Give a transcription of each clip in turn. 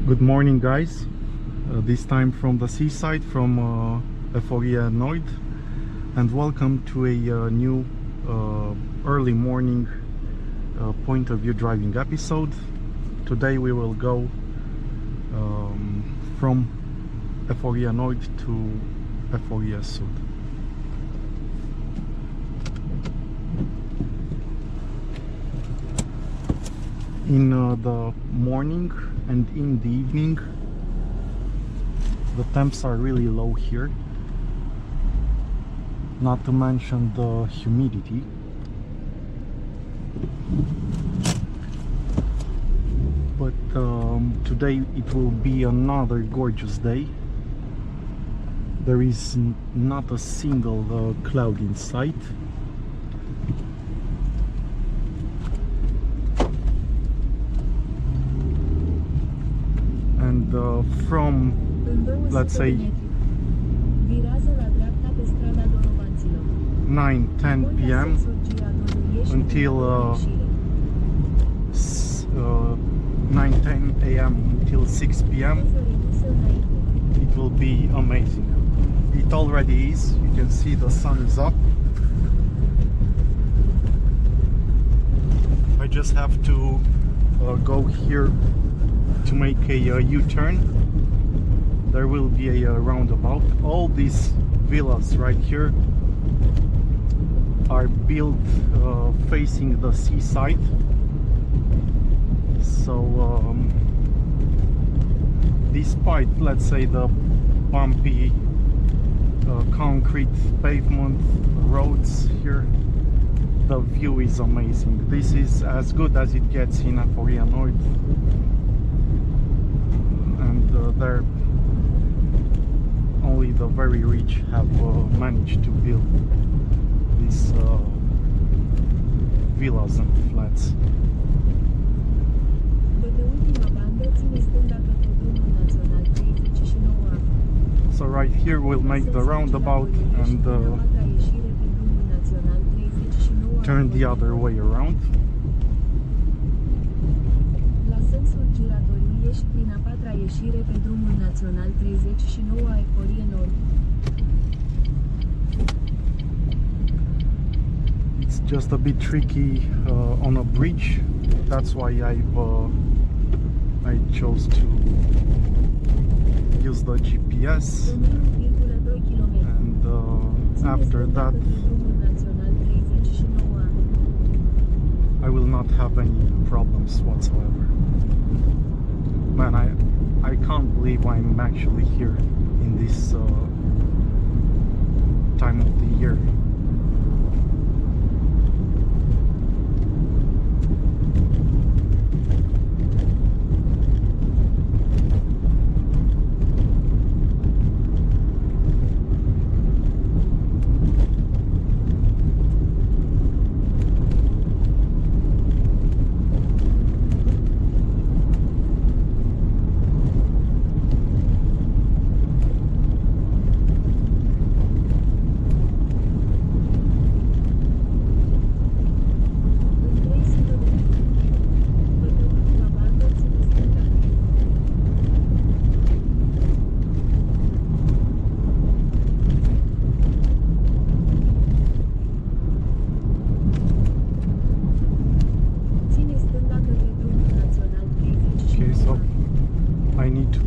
Good morning, guys. This time from the seaside, from Eforie, Renault, and welcome to a new early morning point of view driving episode. Today we will go from Eforie Renault to Eforie Sud. In the morning and in the evening, the temps are really low here, not to mention the humidity. But today it will be another gorgeous day. There is not a single cloud in sight. And from, let's say, 9-10 p.m. until 9-10 a.m. until 6 p.m. it will be amazing. It already is. You can see the sun is up. I just have to go here to make a U-turn. There will be a roundabout. All these villas right here are built facing the seaside, so despite, let's say, the bumpy concrete pavement roads here, the view is amazing. This is as good as it gets in Eforie Renault. There only the very rich have managed to build these villas and flats. So right here we'll make the roundabout and turn the other way around. Prin a patra ieșire pe drumul național 39 Eforie Nord. It's just a bit tricky on a bridge. That's why I chose to use the GPS, and after that I will not have any problems whatsoever. Man, I can't believe I'm actually here in this time of the year.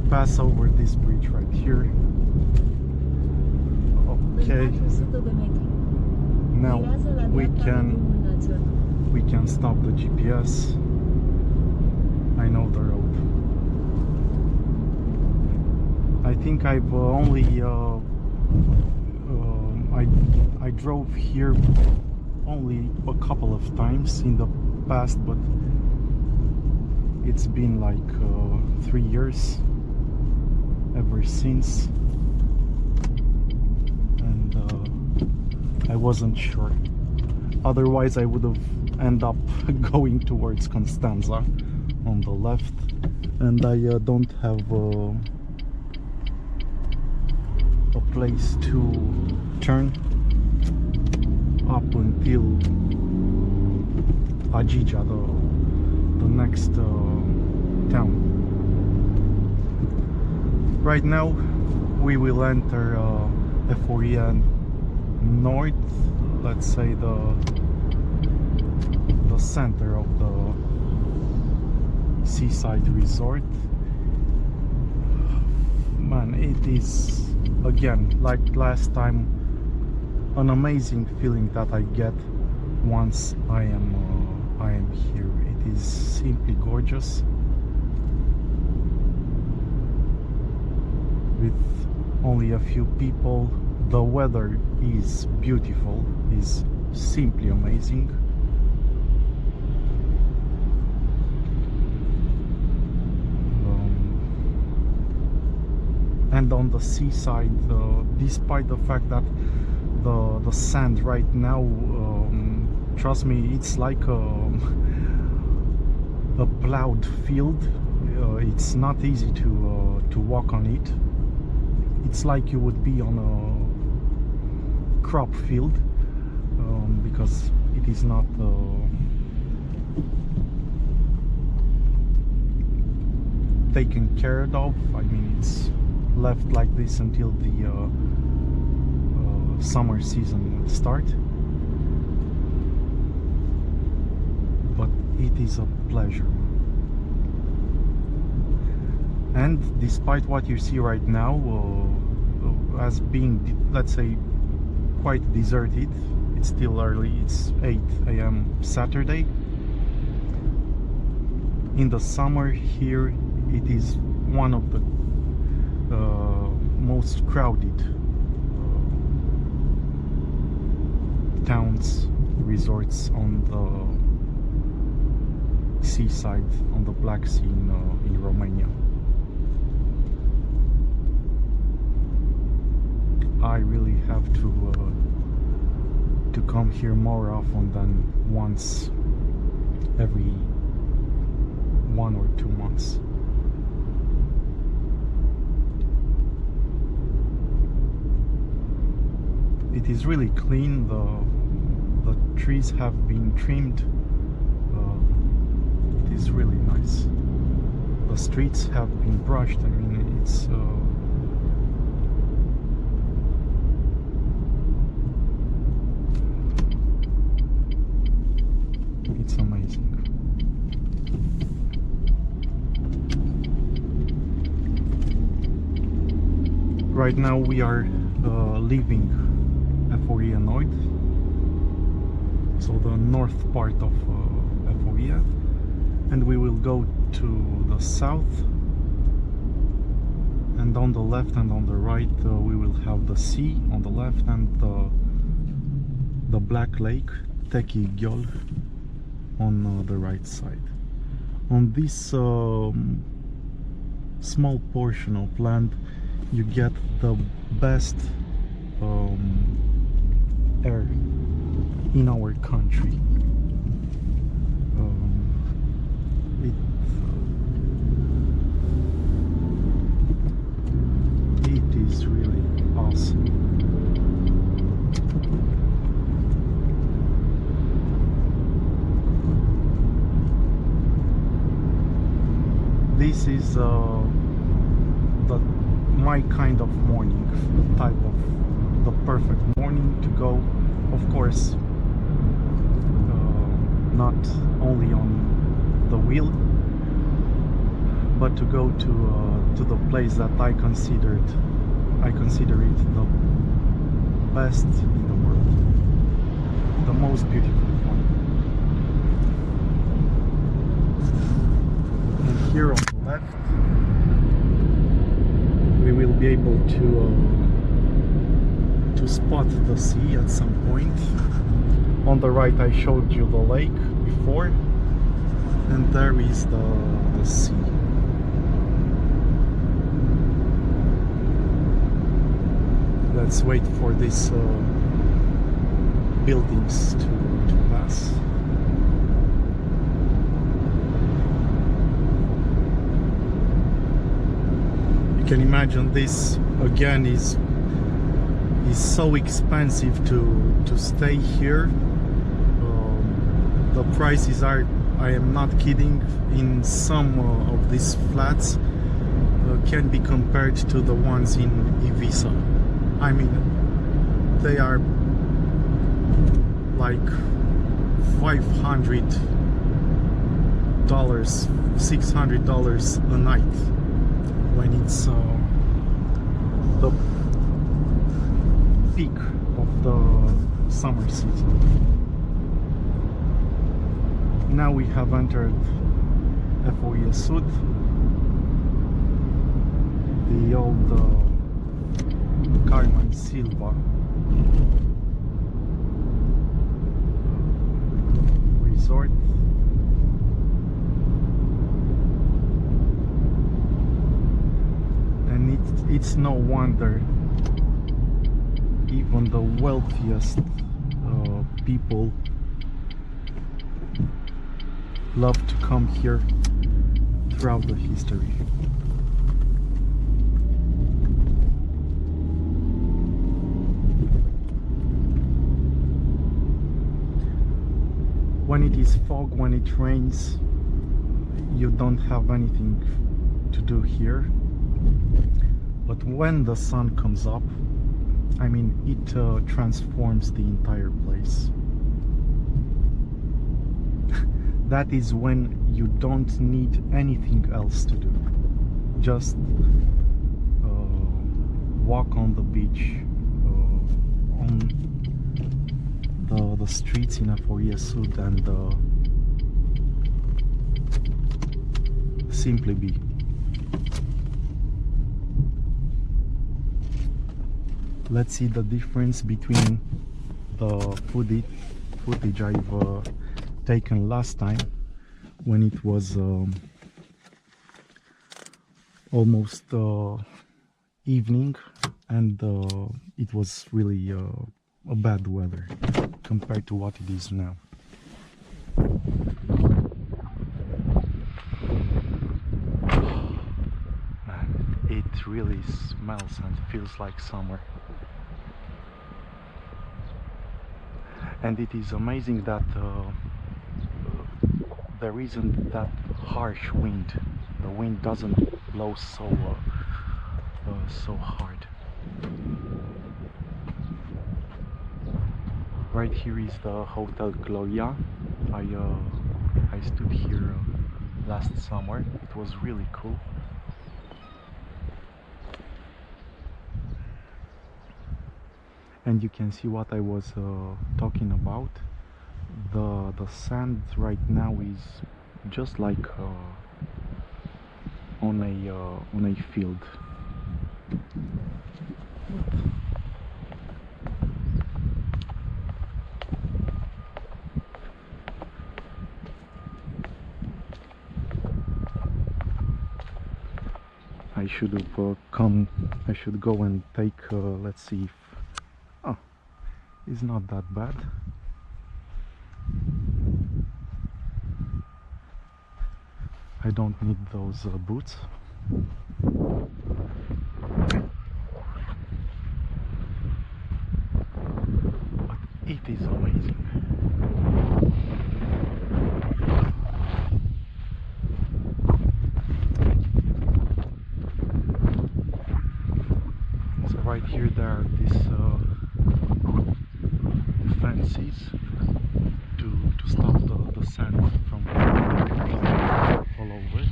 Pass over this bridge right here. Okay. Now we can stop the GPS. I know the road. I think I've only I drove here only a couple of times in the past, but it's been like 3 years ever since, and I wasn't sure. Otherwise I would have ended up going towards Constanza on the left, and I don't have a place to turn up until Agigea, the next town. Right now we will enter Eforie North, let's say the center of the seaside resort. Man, it is again, like last time, an amazing feeling that I get once I am here. It is simply gorgeous, with only a few people. The weather is beautiful, is simply amazing. And on the seaside, despite the fact that the sand right now, trust me, it's like a plowed field. It's not easy to walk on it. It's like you would be on a crop field, because it is not taken care of. I mean, it's left like this until the summer season will start. But it is a pleasure. And despite what you see right now as being, let's say, quite deserted, it's still early, it's 8 AM Saturday. In the summer here, it is one of the most crowded towns, resorts on the seaside, on the Black Sea in Romania. I really have to come here more often than once every 1 or 2 months. It is really clean. The trees have been trimmed. It is really nice. The streets have been brushed. I mean, it's amazing. Right now we are leaving Eforie North, so the north part of Eforie, and we will go to the south, and on the left and on the right we will have the sea on the left and the Black Lake, Teki Gyol, on the right side. On this small portion of land you get the best air in our country. It is really awesome. This is my kind of morning, type of the perfect morning to go, of course, not only on the wheel, but to go to the place that I consider it the best in the world, the most beautiful one. And here on the left we will be able to spot the sea at some point. On the right I showed you the lake before, and there is the sea. Let's wait for these buildings to pass. You can imagine this again is so expensive to stay here. The prices are, I am not kidding, in some of these flats can be compared to the ones in Ibiza. I mean, they are like $500, $600 a night when it's the peak of the summer season. Now we have entered Eforie Sud, the old Carmen Silva resort. And it's no wonder even the wealthiest people love to come here throughout the history. When it is fog, when it rains, you don't have anything to do here. But when the sun comes up, I mean, it transforms the entire place. That is when you don't need anything else to do. Just walk on the beach, on the streets in Eforie Sud, and simply be. Let's see the difference between the footage I've taken last time, when it was almost evening, and it was really a bad weather compared to what it is now. Man, it really smells and feels like summer. And it is amazing that there isn't that harsh wind. The wind doesn't blow so hard. Right here is the Hotel CLIO. I stood here last summer. It was really cool. And you can see what I was talking about. The sand right now is just like on a field. I should have I should go and take let's see if it's not that bad. I don't need those boots. But it is amazing. So right here there are these fences to stop the sand from all over.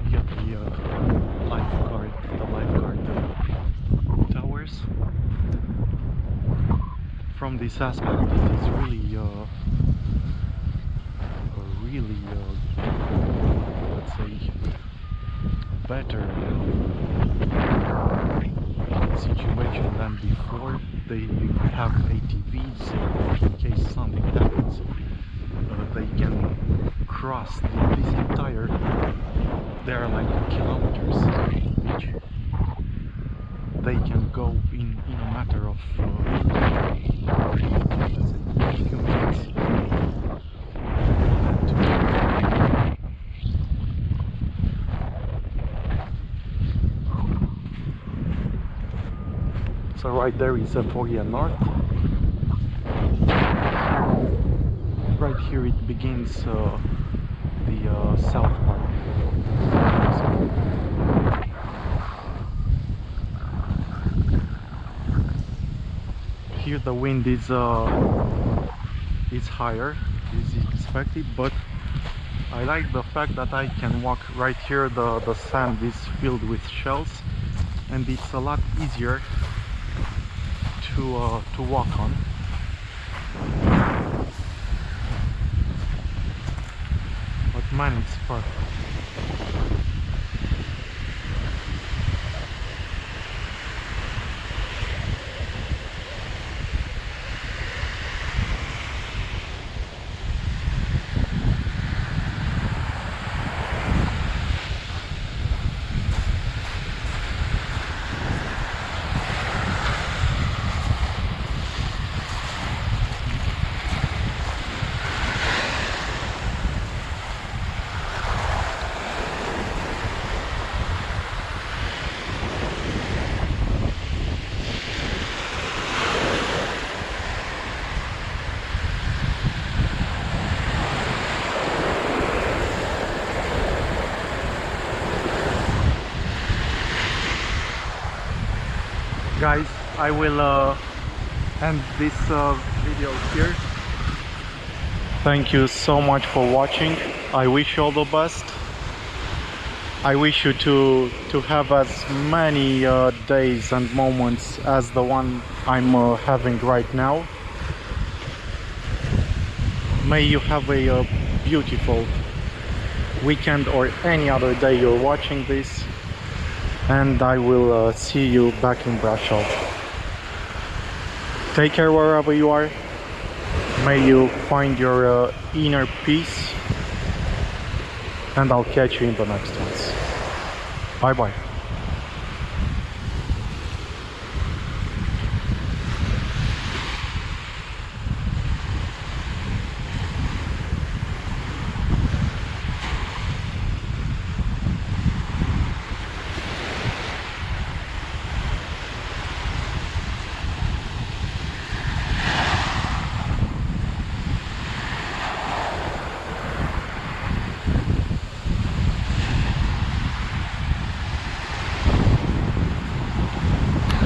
You got the lifeguard towers. From this aspect, it is really let's say better situation than before. They have ATVs, in case something happens, they can cross this entire, there are like kilometers each. They can go in a matter of a few minutes. So right there is Eforie North. Right here it begins the south part. Here the wind is higher, is expected, but I like the fact that I can walk right here. The sand is filled with shells, and it's a lot easier to walk on. But man, it's perfect. Guys, I will end this video here. Thank you so much for watching. I wish you all the best. I wish you to have as many days and moments as the one I'm having right now. May you have a beautiful weekend or any other day you're watching this. And I will see you back in Brasov. Take care wherever you are. May you find your inner peace. And I'll catch you in the next ones. Bye bye.